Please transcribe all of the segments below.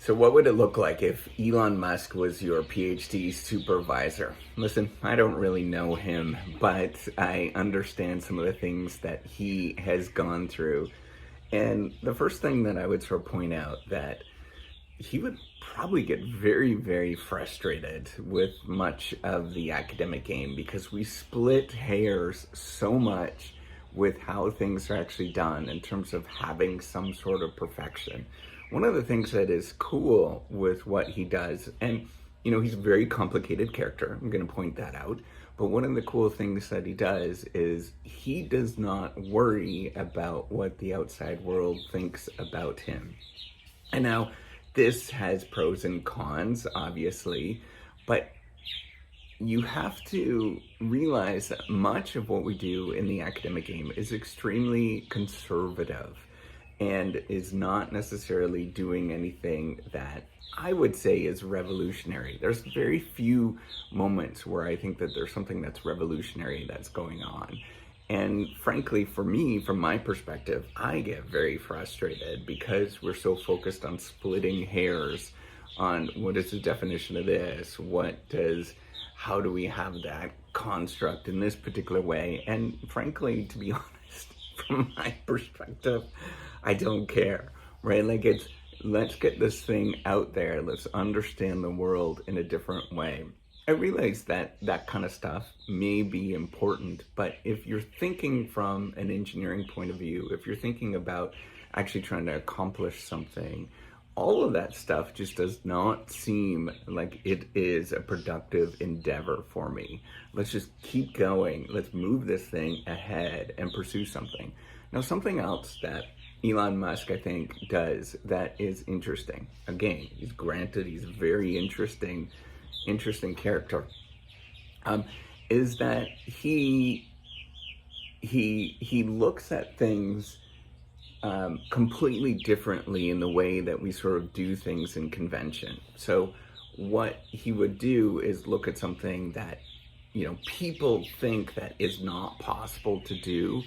So what would it look like if Elon Musk was your PhD supervisor? Listen, I don't really know him, but I understand some of the things that he has gone through. And the first thing that I would sort of point out that he would probably get very, very frustrated with much of the academic game because we split hairs so much with how things are actually done in terms of having some sort of perfection. One of the things that is cool with what he does, and he's a very complicated character, I'm going to point that out, but one of the cool things that he does is he does not worry about what the outside world thinks about him. And now, this has pros and cons, obviously, but you have to realize that much of what we do in the academic game is extremely conservative and is not necessarily doing anything that I would say is revolutionary. There's very few moments where I think that there's something that's revolutionary that's going on. And frankly, for me, from my perspective, I get very frustrated because we're so focused on splitting hairs on what is the definition of this, how do we have that construct in this particular way? And frankly, to be honest, from my perspective, I don't care, right? Let's get this thing out there. Let's understand the world in a different way. I realize that that kind of stuff may be important, but if you're thinking from an engineering point of view, if you're thinking about actually trying to accomplish something, all of that stuff just does not seem like it is a productive endeavor for me. Let's just keep going. Let's move this thing ahead and pursue something. Now, something else that Elon Musk, I think, does that is interesting. Again, he's a very interesting character, is that he looks at things completely differently in the way that we sort of do things in convention. So what he would do is look at something that people think that is not possible to do,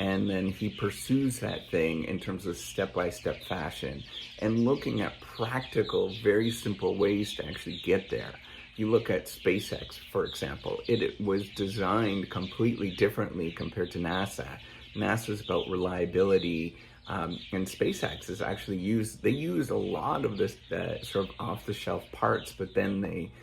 and then he pursues that thing in terms of step-by-step fashion and looking at practical, very simple ways to actually get there. You look at SpaceX, for example, it was designed completely differently compared to NASA. NASA's about reliability, and SpaceX is actually they use a lot of this sort of off-the-shelf parts, but then they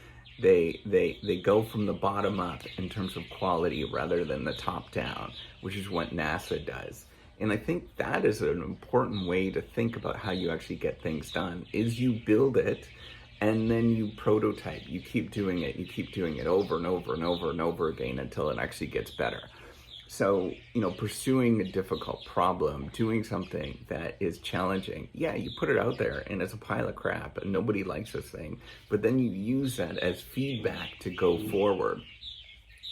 go from the bottom up in terms of quality rather than the top down, which is what NASA does. And I think that is an important way to think about how you actually get things done, is you build it and then you prototype. You keep doing it over and over and over and over again until it actually gets better. So, pursuing a difficult problem, doing something that is challenging, yeah, you put it out there and it's a pile of crap and nobody likes this thing, but then you use that as feedback to go forward.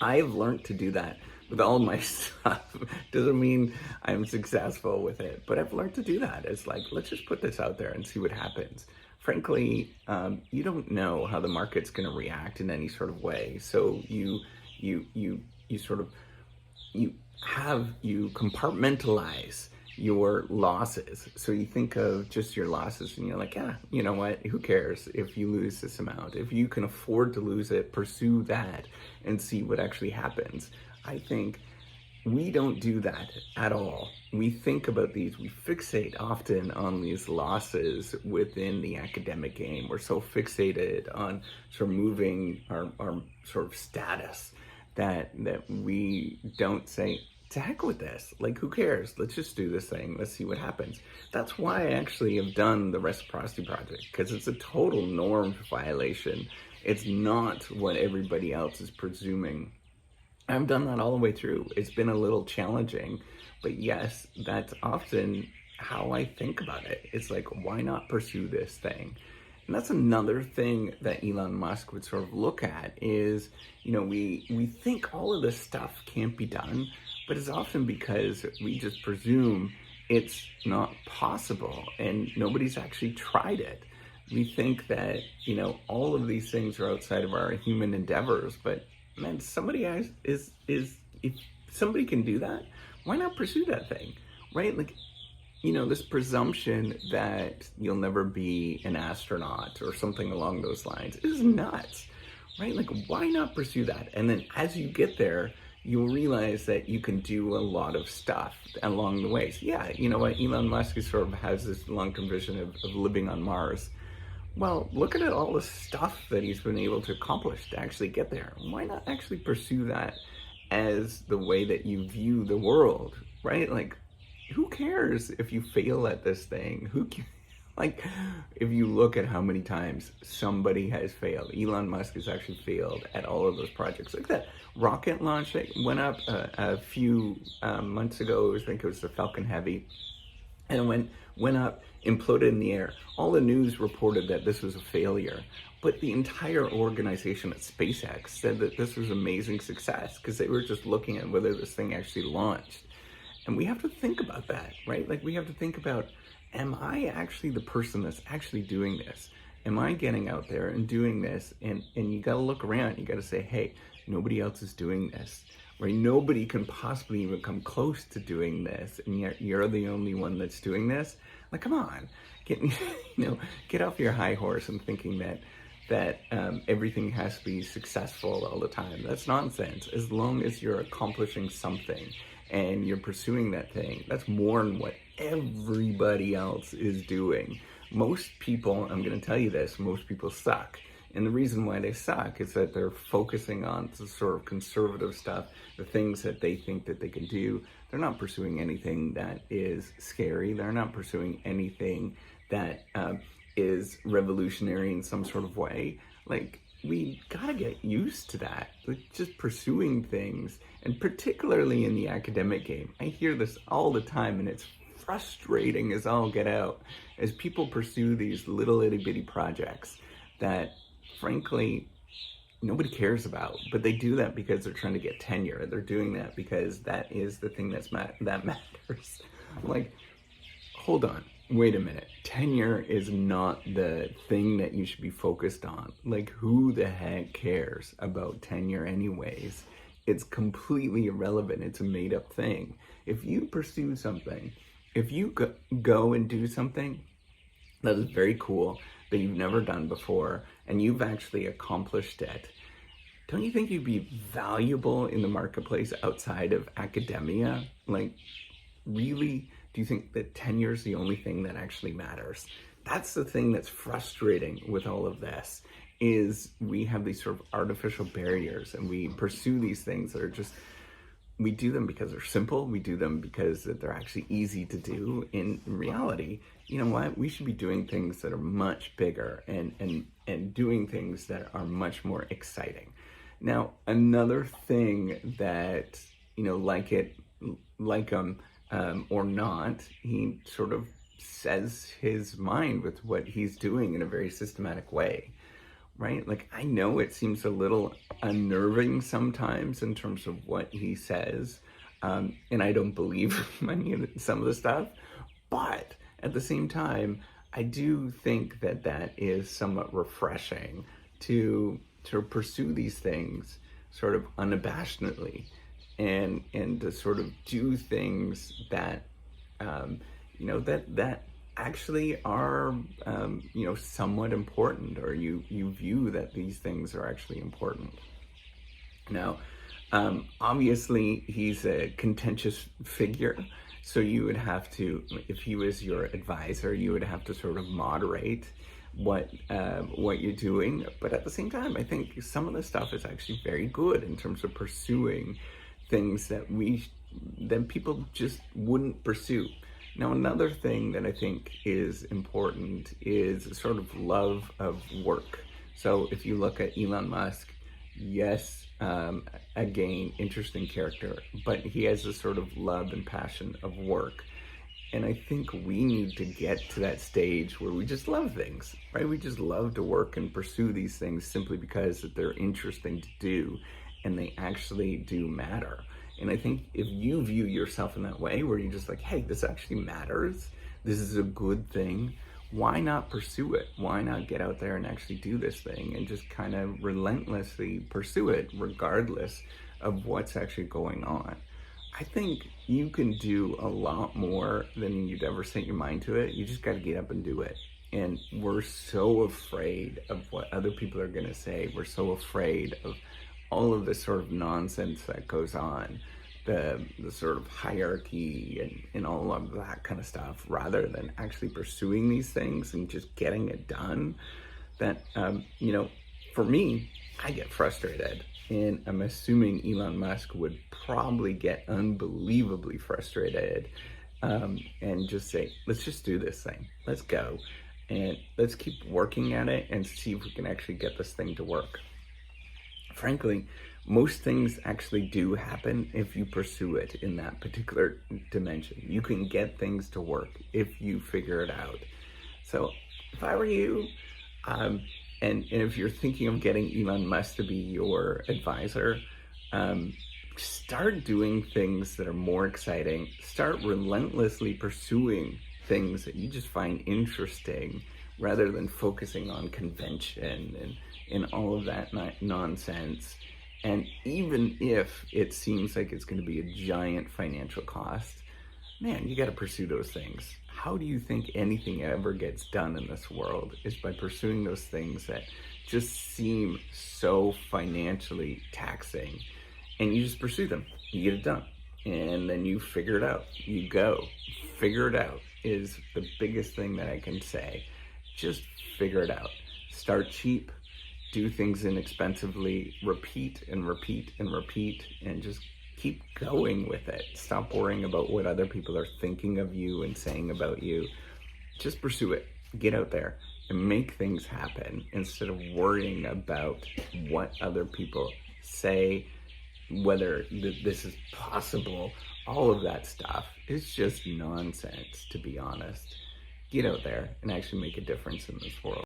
I've learned to do that with all my stuff. Doesn't mean I'm successful with it, but I've learned to do that. It's like, let's just put this out there and see what happens. Frankly, you don't know how the market's going to react in any sort of way. So you compartmentalize your losses. So you think of just your losses and you're like, yeah, you know what, who cares if you lose this amount? If you can afford to lose it, pursue that and see what actually happens. I think we don't do that at all. We think about these, we fixate often on these losses within the academic game. We're so fixated on sort of moving our sort of status that we don't say, to heck with this, like, who cares? Let's just do this thing. Let's see what happens. That's why I actually have done the reciprocity project, because it's a total norm violation. It's not what everybody else is presuming. I've done that all the way through. It's been a little challenging, but yes, that's often how I think about it. It's like, why not pursue this thing? And that's another thing that Elon Musk would sort of look at is, we think all of this stuff can't be done, but it's often because we just presume it's not possible and nobody's actually tried it. We think that, all of these things are outside of our human endeavors, but man, if somebody can do that, why not pursue that thing, right? Like, this presumption that you'll never be an astronaut or something along those lines is nuts, right? Like, why not pursue that? And then as you get there, you'll realize that you can do a lot of stuff along the way. So yeah, you know what? Elon Musk sort of has this long-term vision of living on Mars. Well, look at all the stuff that he's been able to accomplish to actually get there. Why not actually pursue that as the way that you view the world, right? Like, who cares if you fail at this thing? Like, if you look at how many times somebody has failed, Elon Musk has actually failed at all of those projects. Like that rocket launch that went up a few months ago, I think it was the Falcon Heavy, and it went up, imploded in the air. All the news reported that this was a failure, but the entire organization at SpaceX said that this was amazing success because they were just looking at whether this thing actually launched. And we have to think about that, right? Like, we have to think about, am I actually the person that's actually doing this? Am I getting out there and doing this? And you got to look around. You got to say, hey, nobody else is doing this, right? Nobody can possibly even come close to doing this, and yet you're the only one that's doing this. Like, come on, get off your high horse and thinking that everything has to be successful all the time. That's nonsense. As long as you're accomplishing something and you're pursuing that thing, that's more than what everybody else is doing. Most people, I'm going to tell you this, most people suck. And the reason why they suck is that they're focusing on the sort of conservative stuff, the things that they think that they can do. They're not pursuing anything that is scary. They're not pursuing anything that is revolutionary in some sort of way. Like, we gotta get used to that, like just pursuing things, and particularly in the academic game. I hear this all the time, and it's frustrating as all get out, as people pursue these little itty bitty projects that, frankly, nobody cares about, but they do that because they're trying to get tenure. They're doing that because that is the thing that matters. Like, hold on. Wait a minute. Tenure is not the thing that you should be focused on. Like, who the heck cares about tenure anyways? It's completely irrelevant. It's a made-up thing. If you pursue something, if you go and do something that is very cool, that you've never done before, and you've actually accomplished it, don't you think you'd be valuable in the marketplace outside of academia? Like, really? Do you think that tenure is the only thing that actually matters? That's the thing that's frustrating with all of this, is we have these sort of artificial barriers, and we pursue these things that are just, we do them because they're simple. We do them because that they're actually easy to do. In reality, you know what? We should be doing things that are much bigger and doing things that are much more exciting. Now, another thing that, or not, he sort of says his mind with what he's doing in a very systematic way, right? Like, I know it seems a little unnerving sometimes in terms of what he says, and I don't believe some of the stuff, but at the same time, I do think that is somewhat refreshing to pursue these things sort of unabashedly, and to sort of do things that that actually are somewhat important, or you view that these things are actually important. Now, obviously he's a contentious figure, so you would have to, if he was your advisor, you would have to sort of moderate what you're doing. But at the same time, I think some of the stuff is actually very good in terms of pursuing things that people just wouldn't pursue. Now, another thing that I think is important is a sort of love of work. So if you look at Elon Musk, yes, again, interesting character, but he has a sort of love and passion of work. And I think we need to get to that stage where we just love things, right? We just love to work and pursue these things simply because that they're interesting to do and they actually do matter. And I think if you view yourself in that way, where you're just like, hey, this actually matters, this is a good thing, why not pursue it? Why not get out there and actually do this thing and just kind of relentlessly pursue it regardless of what's actually going on? I think you can do a lot more than you'd ever set your mind to it. You just got to get up and do it. And we're so afraid of what other people are going to say. We're so afraid of all of the sort of nonsense that goes on, the sort of hierarchy and all of that kind of stuff, rather than actually pursuing these things and just getting it done. That, for me, I get frustrated. And I'm assuming Elon Musk would probably get unbelievably frustrated, and just say, let's just do this thing. Let's go. And let's keep working at it and see if we can actually get this thing to work. Frankly, most things actually do happen if you pursue it in that particular dimension. You can get things to work if you figure it out. So if I were you, and if you're thinking of getting Elon Musk to be your advisor, start doing things that are more exciting. Start relentlessly pursuing things that you just find interesting, rather than focusing on convention and all of that nonsense. And even if it seems like it's going to be a giant financial cost, man, you got to pursue those things. How do you think anything ever gets done in this world? Is by pursuing those things that just seem so financially taxing, and you just pursue them. You get it done, and then you figure it out. You go. Figure it out is the biggest thing that I can say. Just figure it out. Start cheap. Do things inexpensively. Repeat and repeat and repeat, and just keep going with it. Stop worrying about what other people are thinking of you and saying about you. Just pursue it. Get out there and make things happen, instead of worrying about what other people say, whether this is possible. All of that stuff is just nonsense, to be honest. Get out there and actually make a difference in this world.